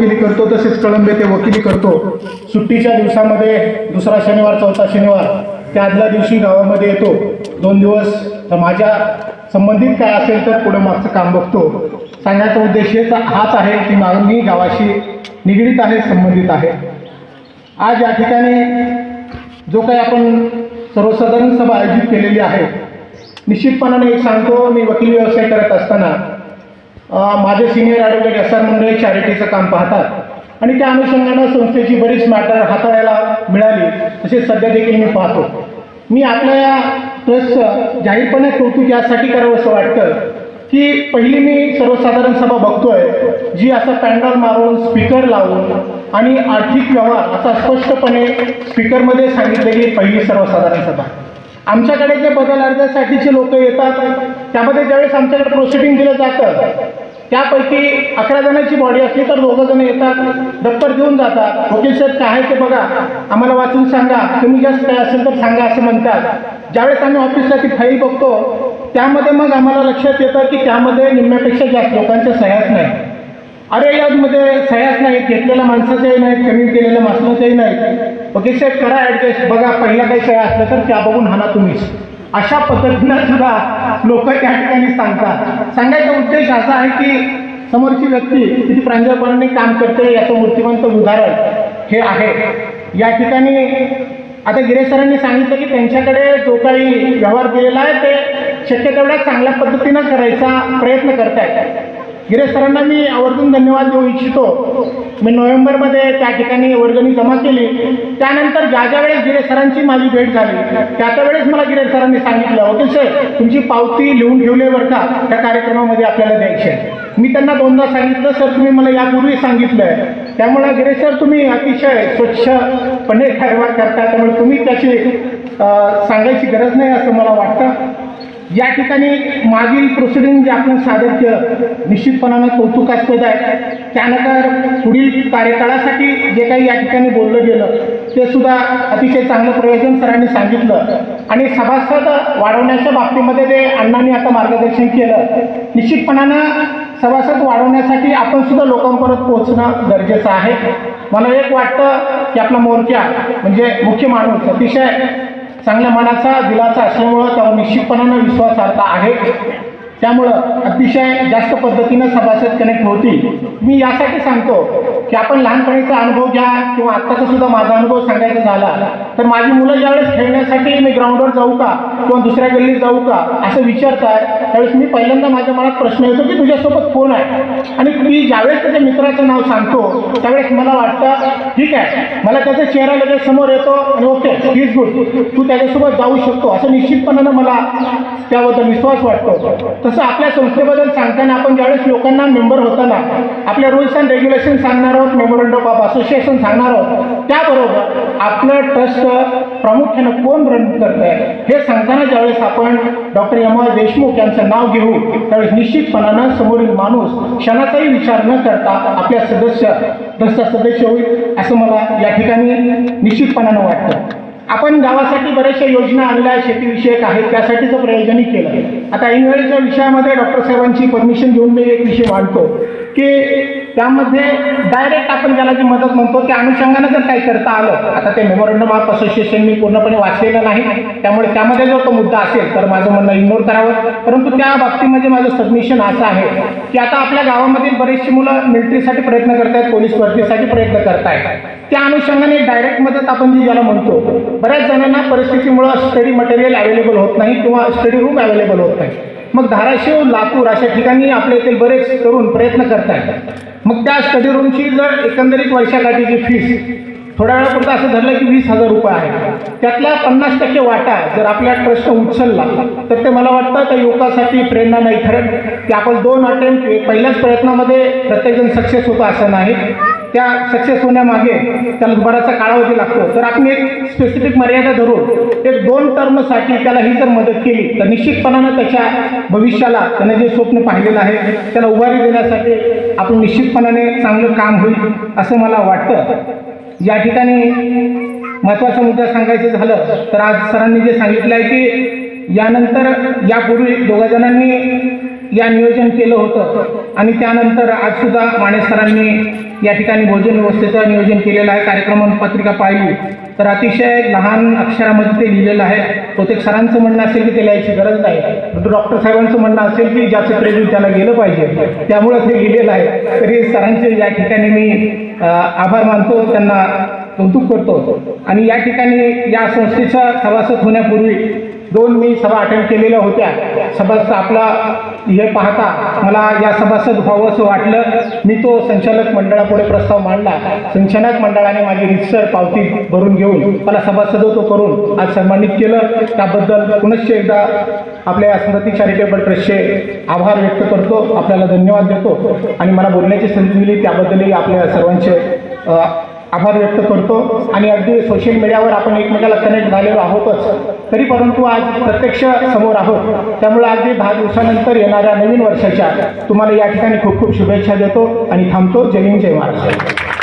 वकिली करतो तसेच कळंबे ते वकिली करतो. सुट्टीच्या दिवसामध्ये दुसरा शनिवार चौथा शनिवार त्या आदल्या दिवशी गावामध्ये येतो 2 दिवस. तर माझ्या संबंधित काय असेल तर पुढे मागचं काम बघतो. सांगण्याचा उद्देश हाच आहे की मी गावाशी निगडीत आहे, संबंधित आहे. आज या ठिकाणी जो काही आपण सर्वसाधारण सभा आयोजित केलेली आहे, निश्चितपणाने एक सांगतो, मी वकिली व्यवसाय करत असताना माझे सिनियर ॲडव्होकेट एस.आर. मुंडे चॅरिटीचं काम पाहतात आणि त्या अनुषंगानं संस्थेची बरीच मॅटर हाताळायला मिळाली. तसेच सध्या देखील मी पाहतो. मी आपल्या या ट्रस्टचं जाहीरपणे कौतुक यासाठी करावं असं वाटतं की पहिली मी सर्वसाधारण सभा बघतोय जी असं पॅन्डल मारून स्पीकर लावून आणि आर्थिक व्यवहार असा स्पष्टपणे स्पीकरमध्ये सांगितलेली पहिली सर्वसाधारण सभा. आमच्याकडे जे बदल अर्जासाठीचे लोक येतात त्यामध्ये ज्यावेळेस आमच्याकडे प्रोसिडिंग दिलं जातं त्यापैकी 11 जणांची बॉडी असली तर 2 जण येतात, दप्तर देऊन जातात. वकील साहेब काय आहे ते बघा, आम्हाला वाचून सांगा, कमी जास्त काय असेल तर सांगा असं म्हणतात. ज्यावेळेस आम्ही ऑफिसला ती फाईल बघतो त्यामध्ये मग आम्हाला लक्षात येतं की त्यामध्ये निम्म्यापेक्षा जास्त लोकांच्या सह्याच नाही. अरे यामध्ये सह्याच नाहीत, घेतलेल्या माणसाच्याही नाहीत, कमी केलेल्या माणसाच्याही नाहीत. वकील साहेब करा ॲडजस्ट, बघा पहिल्या काही सह्या असल्या तर त्या बघून हाना तुम्हीच. अशा पद्धतीनं सुद्धा लोक त्या ठिकाणी सांगतात. सांगायचा उद्देश असा आहे की समोरची व्यक्ती किती प्रांजळपणाने काम करते याचं मूर्तिमंत उदाहरण हे आहे. या ठिकाणी आता गिरे सरांनी सांगितलं की त्यांच्याकडे जो काही व्यवहार दिलेला आहे ते शक्य तेवढ्या चांगल्या पद्धतीनं करायचा प्रयत्न करतायत. गिरे सरांना मी आवर्जून धन्यवाद देऊ इच्छितो. मी नोव्हेंबरमध्ये त्या ठिकाणी वर्गणी जमा केली. त्यानंतर ज्या वेळेस गिरे सरांची माझी भेट झाली त्या वेळेस मला गिरे सरांनी सांगितलं, ओके सर तुमची पावती लिहून ठेवली बरं का, त्या कार्यक्रमामध्ये आपल्याला द्यायची आहे. मी त्यांना 2दा सांगितलं, सर तुम्ही मला यापूर्वी सांगितलं आहे, त्यामुळे गिरे सर तुम्ही अतिशय स्वच्छपणे कारभार करता, त्यामुळे तुम्ही त्याची सांगायची गरज नाही असं मला वाटतं. या ठिकाणी मागील प्रोसिडिंग जे आपण सादर केलं निश्चितपणानं कौतुकास्पद आहे. त्यानंतर पुढील कार्यकाळासाठी जे काही या ठिकाणी बोललं गेलं ते सुद्धा अतिशय चांगलं प्रयोजन सरांनी सांगितलं. आणि सभासद वाढवण्याच्या बाबतीमध्ये जे अण्णांनी आता मार्गदर्शन केलं, निश्चितपणानं सभासद वाढवण्यासाठी आपण सुद्धा लोकांपर्यंत पोहोचणं गरजेचं आहे. मला एक वाटतं की आपला मोरक्या म्हणजे मुख्य माणूस अतिशय चांगल्या मनाचा दिलाचा असल्यामुळं त्यावर निश्चितपणानं विश्वासार्हता आहे. त्यामुळं अतिशय जास्त पद्धतीनं सभासद कनेक्ट होतील. मी यासाठी सांगतो की आपण लहानपणीचा अनुभव घ्या किंवा आत्ताचा सुद्धा माझा अनुभव सांगायचा झाला तर माझी मुलं ज्यावेळेस खेळण्यासाठी मी ग्राउंडवर जाऊ का किंवा दुसऱ्या गल्लीत जाऊ का असं विचारताय त्यावेळेस मी पहिल्यांदा माझ्या मनात प्रश्न येतो की तुझ्यासोबत कोण आहे. आणि मी ज्यावेळेस त्याच्या मित्राचं नाव सांगतो त्यावेळेस मला वाटतं ठीक आहे, मला त्याचा चेहरा लगेच समोर येतो आणि ओके ही इज गुड, तू त्याच्यासोबत जाऊ शकतो असं निश्चितपणानं मला त्याबद्दल विश्वास वाटतो. तसं आपल्या संस्थेबद्दल सांगताना आपण ज्यावेळेस लोकांना मेंबर होताना आपल्या रूल्स अँड रेग्युलेशन सांगणार आहोत, मेमोरंडम ऑफ असोसिएशन सांगणार आहोत, त्याबरोबर आपलं ट्रस्ट प्रामुख्यानं कोण रन करत आहे हे सांगताना ज्यावेळेस आपण डॉक्टर एम.आर. देशमुख यांचं नाव घेऊ त्यावेळेस निश्चितपणानं समोरील माणूस क्षणाचाही विचार न करता आपल्या ट्रस्टचा सदस्य होईल असं मला या ठिकाणी निश्चितपणानं वाटतं. आपण गावासाठी बऱ्याचशा योजना आणल्या शेतीविषयक आहेत, त्यासाठीचं प्रयोजनही केलं. आता ऐनवेळच्या विषयामध्ये डॉक्टर साहेबांची परमिशन घेऊन मी एक विषय मांडतो की त्यामध्ये डायरेक्ट आपण ज्याला जी मदत म्हणतो त्या अनुषंगानं जर काही करता आलं, आता ते मेमोरंडम ऑफ असोसिएशन मी पूर्णपणे वाचलेलं नाही त्यामुळे त्यामध्ये जर तो मुद्दा असेल तर माझं म्हणणं इग्नोर करावं. परंतु त्या बाबतीमध्ये माझं सबमिशन असं आहे की आता आपल्या गावामधील बरेचशी मुलं मिलिटरीसाठी प्रयत्न करत आहेत, पोलीस भरतीसाठी प्रयत्न करत आहेत. त्या अनुषंगाने डायरेक्ट मदत आपण जी ज्याला म्हणतो, बऱ्याच जणांना परिस्थितीमुळं स्टडी मटेरियल अवेलेबल होत नाही किंवा स्टडी रूम अवेलेबल होत नाही. मग धाराशिव, लातूर अशा ठिकाणी आपल्या येथील बरेच तरुण प्रयत्न करत आहेत. मग त्या स्टडी रूमची जर एकंदरीत वर्षाकाठीची फीस थोड्या वेळापुरतं असं धरलं की 20,000 रुपये आहे. त्यातला 50% वाटा जर आपल्या ट्रस्टनं उचलला तर ते मला वाटतं त्या युवकासाठी प्रेरणा नाही ठरत की आपण 2 अटेम्प्ट पहिल्याच प्रयत्नामध्ये प्रत्येकजण सक्सेस होतो असं नाही. त्या सक्सेस होण्यामागे त्याला बराचसा कालावधी लागतो. तर आपण एक स्पेसिफिक मर्यादा धरून एक 2 टर्मसाठी त्याला ही जर मदत केली तर निश्चितपणानं त्याच्या भविष्याला त्याने जे स्वप्न पाहिलेलं आहे त्याला उभारी देण्यासाठी आपण निश्चितपणाने चांगलं काम होईल असं मला वाटतं. या ठिकाणी महत्त्वाचा मुद्दा सांगायचं झालं तर आज सरांनी जे सांगितलं आहे की यानंतर यापूर्वी 2 जणांनी या नियोजन केलं होतं आणि त्यानंतर आजसुद्धा माने सरांनी या ठिकाणी भोजन व्यवस्थेचं नियोजन केलेलं आहे. कार्यक्रम पत्रिका पाहिली तर अतिशय लहान अक्षरामध्ये ते लिहिलेलं आहे. बहुतेक सरांचं म्हणणं असेल की ते लिहायची गरज नाही, परंतु डॉक्टर साहेबांचं म्हणणं असेल की ज्याचं क्रेडिट त्याला गेलं पाहिजे, त्यामुळं ते लिहिलेलं आहे. तरी सरांचे या ठिकाणी मी आभार मानतो, त्यांना कौतुक करतो. आणि या ठिकाणी या संस्थेचा सभासद होण्यापूर्वी 2 मी सभा अटेंड केलेल्या होत्या. सभासद आपला हे पाहता मला या सभासद व्हावं असं वाटलं. मी तो संचालक मंडळापुढे प्रस्ताव मांडला. संचालक मंडळाने माझी रितसर पावती भरून घेऊन मला सभासदत्व करून आज सन्मानित केलं. त्याबद्दल पुनश्च एकदा आपल्या स्मृती चॅरिटेबल ट्रस्टचे आभार व्यक्त करतो, आपल्याला धन्यवाद देतो आणि मला बोलण्याची संधी दिली त्याबद्दलही आपल्या सर्वांचे आभार व्यक्त करतो. आणि अगदी सोशल मीडियावर आपण एकमेकाला कनेक्ट झालेलो आहोतच, तरी परंतु आज प्रत्यक्ष समोर आहोत. त्यामुळे अगदी 10 दिवसानंतर येणाऱ्या नवीन वर्षाच्या तुम्हाला या ठिकाणी खूप खूप शुभेच्छा देतो आणि थांबतो. जय हिंद, जय महाराष्ट्र.